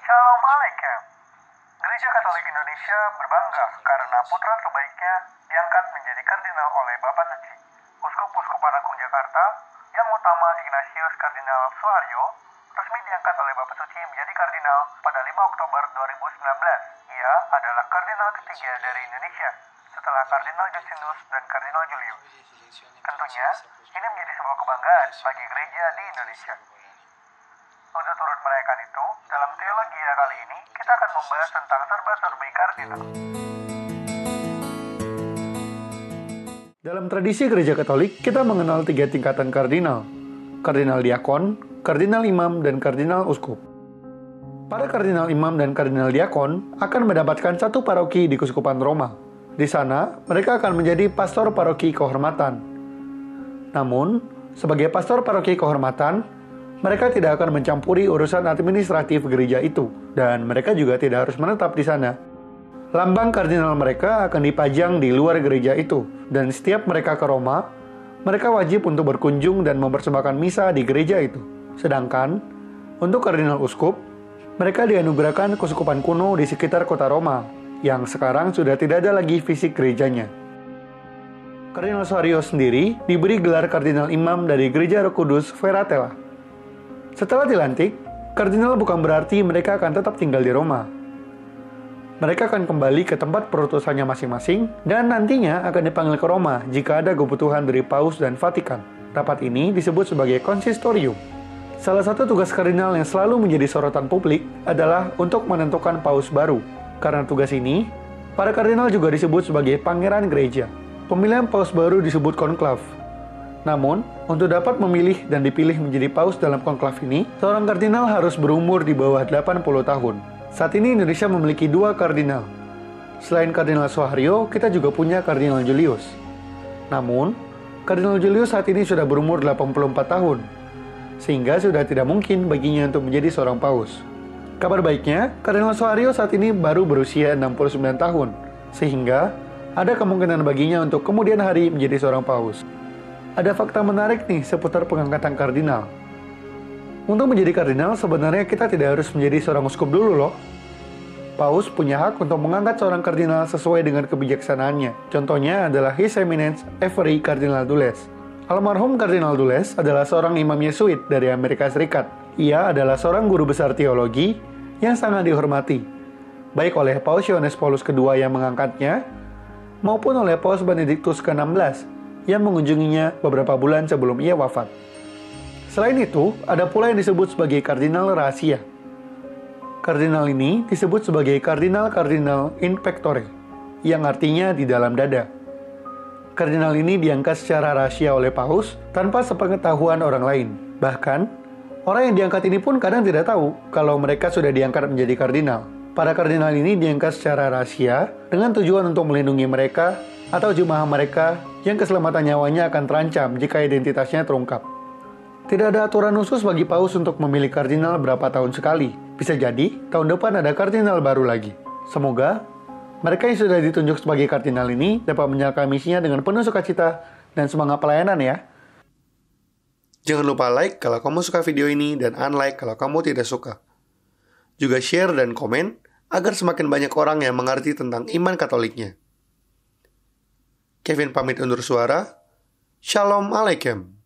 Shalom Alaikum. Gereja Katolik Indonesia berbangga karena putra terbaiknya diangkat menjadi kardinal oleh Bapak Suci, Uskup-Uskupan Agung Jakarta, yang utama Ignatius Kardinal Suharyo, resmi diangkat oleh Bapak Suci menjadi kardinal pada 5 Oktober 2019. Ia adalah kardinal ketiga dari Indonesia, setelah Kardinal Justinus dan Kardinal Julius. Tentunya, ini menjadi sebuah kebanggaan bagi gereja di Indonesia. Untuk turut merayakan itu, dalam teologi kali ini, kita akan membahas tentang serba-serbi kardinal. Dalam tradisi gereja Katolik, kita mengenal 3 tingkatan kardinal. Kardinal diakon, kardinal imam, dan kardinal uskup. Para kardinal imam dan kardinal diakon akan mendapatkan satu paroki di Keuskupan Roma. Di sana, mereka akan menjadi pastor paroki kehormatan. Namun, sebagai pastor paroki kehormatan, mereka tidak akan mencampuri urusan administratif gereja itu, dan mereka juga tidak harus menetap di sana. Lambang kardinal mereka akan dipajang di luar gereja itu, dan setiap mereka ke Roma, mereka wajib untuk berkunjung dan mempersembahkan misa di gereja itu. Sedangkan, untuk kardinal uskup, mereka dianugerahkan keuskupan kuno di sekitar kota Roma, yang sekarang sudah tidak ada lagi fisik gerejanya. Kardinal Suharyo sendiri diberi gelar kardinal imam dari Gereja Roh Kudus Veratella. Setelah dilantik, kardinal bukan berarti mereka akan tetap tinggal di Roma. Mereka akan kembali ke tempat perutusannya masing-masing dan nantinya akan dipanggil ke Roma jika ada kebutuhan dari Paus dan Vatikan. Rapat ini disebut sebagai konsistorium. Salah satu tugas kardinal yang selalu menjadi sorotan publik adalah untuk menentukan Paus baru. Karena tugas ini, para kardinal juga disebut sebagai pangeran gereja. Pemilihan Paus baru disebut konklav. Namun, untuk dapat memilih dan dipilih menjadi paus dalam konklav ini, seorang kardinal harus berumur di bawah 80 tahun. Saat ini Indonesia memiliki 2 kardinal. Selain Kardinal Suharyo, kita juga punya Kardinal Julius. Namun, Kardinal Julius saat ini sudah berumur 84 tahun, sehingga sudah tidak mungkin baginya untuk menjadi seorang paus. Kabar baiknya, Kardinal Suharyo saat ini baru berusia 69 tahun, sehingga ada kemungkinan baginya untuk kemudian hari menjadi seorang paus. Ada fakta menarik nih seputar pengangkatan kardinal. Untuk menjadi kardinal, sebenarnya kita tidak harus menjadi seorang uskup dulu loh. Paus punya hak untuk mengangkat seorang kardinal sesuai dengan kebijaksanaannya. Contohnya adalah His Eminence Avery Kardinal Dulles. Almarhum Kardinal Dulles adalah seorang imam Yesuit dari Amerika Serikat. Ia adalah seorang guru besar teologi yang sangat dihormati, baik oleh Paus Yohanes Paulus II yang mengangkatnya, maupun oleh Paus Benediktus ke-16 yang mengunjunginya beberapa bulan sebelum ia wafat. Selain itu, ada pula yang disebut sebagai kardinal rahasia. Kardinal ini disebut sebagai kardinal in pectore, yang artinya di dalam dada. Kardinal ini diangkat secara rahasia oleh paus tanpa sepengetahuan orang lain. Bahkan, orang yang diangkat ini pun kadang tidak tahu kalau mereka sudah diangkat menjadi kardinal. Para kardinal ini diangkat secara rahasia dengan tujuan untuk melindungi mereka atau jemaah mereka yang keselamatan nyawanya akan terancam jika identitasnya terungkap. Tidak ada aturan khusus bagi paus untuk memilih kardinal berapa tahun sekali. Bisa jadi, tahun depan ada kardinal baru lagi. Semoga, mereka yang sudah ditunjuk sebagai kardinal ini dapat menjalankan misinya dengan penuh sukacita dan semangat pelayanan ya. Jangan lupa like kalau kamu suka video ini dan unlike kalau kamu tidak suka. Juga share dan komen agar semakin banyak orang yang mengerti tentang iman Katoliknya. Kevin pamit undur suara. Shalom Alaikum.